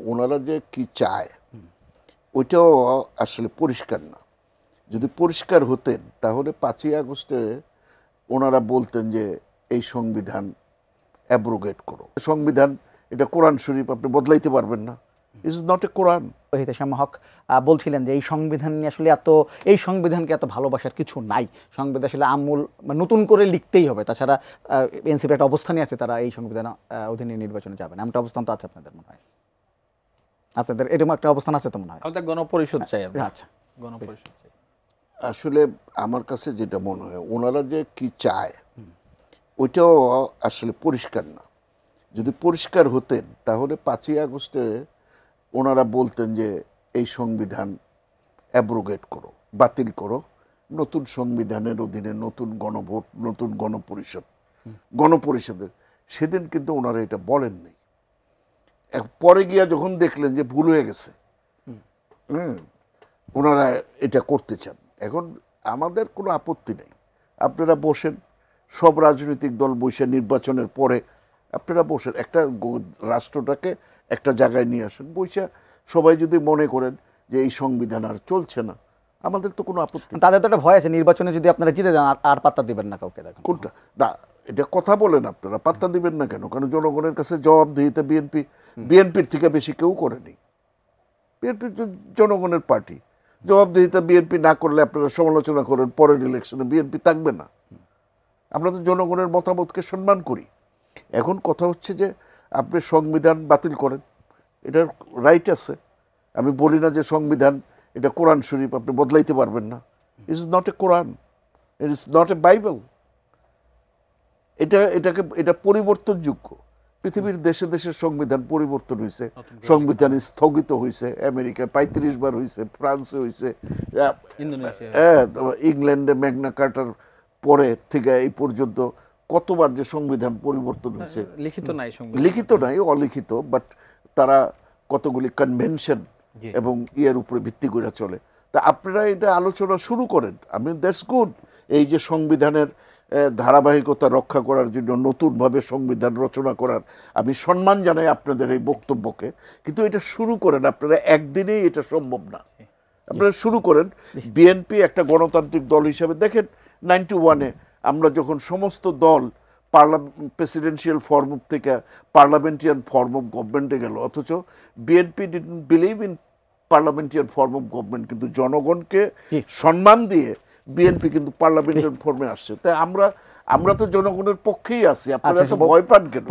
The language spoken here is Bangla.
ওনারা যে কি চায় ওইটাও আসলে পরিষ্কার না। যদি পরিষ্কার হতেন তাহলে 5ই আগস্টে ওনারা বলতেন যে এই সংবিধান অ্যাব্রোগেট করো। সংবিধান এটা কোরআন শরীফ, আপনি বদলাইতে পারবেন না। ইজ নট এ কোরআন। হিতেশাম হক বলছিলেন যে এই সংবিধান নিয়ে আসলে এই সংবিধানকে এত ভালোবাসার কিছু নাই, সংবিধান আসলে আমূল নতুন করে লিখতেই হবে, তাছাড়া এনসিপি একটা অবস্থানই আছে, তারা এই সংবিধান অধীনে নির্বাচনে যাবে না। এমন অবস্থান তো আছে আপনাদের মনে হয়? আপনাদের এরকম একটা অবস্থান আছে তো মনে হয়? আমাদের গণপরিষদ চাই। আচ্ছা, গণপরিষদ চাই। আসলে আমার কাছে যেটা মনে হয় ওনারা যে কি চায় ওইটাও আসলে পরিষ্কার না। যদি পরিষ্কার হতেন তাহলে 5ই আগস্টে ওনারা বলতেন যে এই সংবিধান অ্যাব্রোগেট করো, বাতিল করো, নতুন সংবিধানের অধীনে নতুন গণভোট, নতুন গণপরিষদের। সেদিন কিন্তু ওনারা এটা বলেননি। পরে গিয়া যখন দেখলেন যে ভুল হয়ে গেছে, ওনারা এটা করতে চান। এখন আমাদের কোনো আপত্তি নেই, আপনারা বসেন, সব রাজনৈতিক দল বসে নির্বাচনের পরে আপনারা বসেন, একটা রাষ্ট্রটাকে একটা জায়গায় নিয়ে আসেন, বসে সবাই যদি মনে করেন যে এই সংবিধান আর চলছে না, আমাদের তো কোনো আপত্তি। তাদের তো একটা ভয় আছে, নির্বাচনে যদি আপনারা জিতে যান আর পাত্তা দিবেন না কাউকে। দেখুন কোনটা না, এটা কথা বলেন আপনারা, পাত্তা দিবেন না কেন? কারণ জনগণের কাছে জবাবদিহিতা বিএনপির থেকে বেশি কেউ করেনি। বিএনপি জনগণের পার্টি, জবাবদিহিতা বিএনপি না করলে আপনারা সমালোচনা করেন, পরের ইলেকশনে বিএনপি থাকবে না। আমরা তো জনগণের মতামতকে সম্মান করি। এখন কথা হচ্ছে যে আপনি সংবিধান বাতিল করেন, এটার রাইট আছে। আমি বলি না যে সংবিধান এটা কোরআন শরীফ, আপনি বদলাইতে পারবেন না। It is not a Quran, it is not a Bible. এটা পরিবর্তনযোগ্য। পৃথিবীর দেশে দেশে সংবিধান পরিবর্তন হয়েছে, সংবিধান স্থগিত হয়েছে। আমেরিকায় 35 বার হয়েছে, ফ্রান্সে হয়েছে, ইংল্যান্ডে ম্যাগনা কার্টার পরে থেকে এই পর্যন্ত কতবার যে সংবিধান পরিবর্তন হয়েছে। লিখিত নাই, অলিখিত, বাট তারা কতগুলি কনভেনশন এবং ইয়ের উপরে ভিত্তি করে চলে। তা আপনারা এটা আলোচনা শুরু করেন। That's good. এই যে সংবিধানের ধারাবাহিকতা রক্ষা করার জন্য নতুনভাবে সংবিধান রচনা করার আমি সম্মান জানাই আপনাদের এই বক্তব্যকে, কিন্তু এটা শুরু করেন। আপনারা একদিনেই এটা সম্ভব না। আপনারা শুরু করেন। বিএনপি একটা গণতান্ত্রিক দল হিসাবে দেখেন 91-এ আমরা যখন সমস্ত দল প্রেসিডেন্সিয়াল ফর্ম থেকে পার্লামেন্টারিয়ান ফর্ম অফ গভর্নমেন্টে গেল, অথচ BNP didn't believe in parliamentarian form of government, কিন্তু জনগণকে সম্মান দিয়ে বিএনপি কিন্তু পার্লামেন্টারিয়ান ফর্মে আসছে। তাই আমরা তো জনগণের পক্ষেই আছি। আপনারা তো ভয় পান কেন?